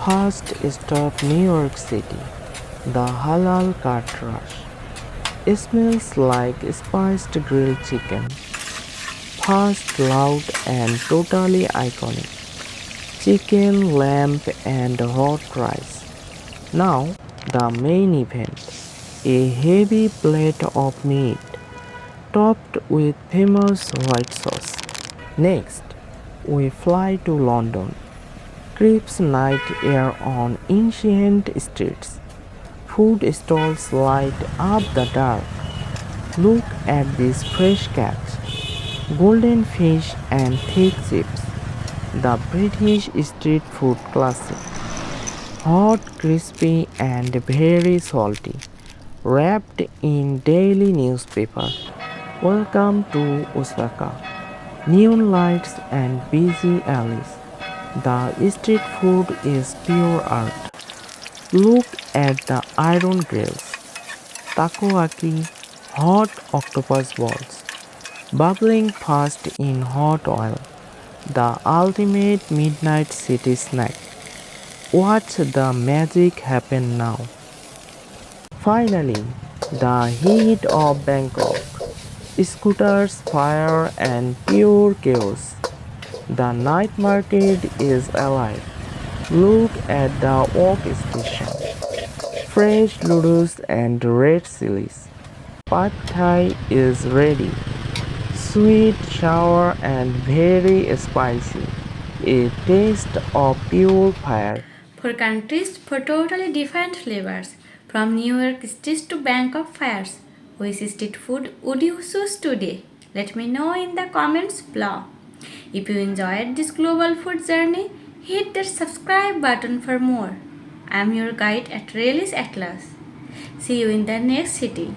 First stop New York City. The Halal cart rush. It smells like spiced grilled chicken. Fast, loud, and totally iconic. Chicken, lamb, and hot rice. Now, the main event. A heavy plate of meat, topped with famous white sauce. Next, we fly to London. Crisp night air on ancient streets. Food stalls light up the dark. Look at this fresh catch. Golden fish and thick chips. The British street food classic. Hot, crispy, and very salty. Wrapped in daily newspaper. Welcome to Osaka. Neon lights and busy alleys. The street food is pure art. Look at the iron grills. Takoyaki, hot octopus balls, bubbling fast in hot oil. The ultimate midnight city snack. Watch the magic happen now. Finally, the heat of Bangkok. Scooters, fire, and pure chaos. The night market is alive. Look at the wok station. Fresh noodles and red chilies. Pad Thai is ready. Sweet, sour, and very spicy. A taste of pure fire. For countries for totally different flavors, from New York streets to Bangkok fires, which street food would you choose today? Let me know in the comments below. If you enjoyed this global food journey, hit that subscribe button for more. I'm your guide at Relish Atlas. See you in the next city.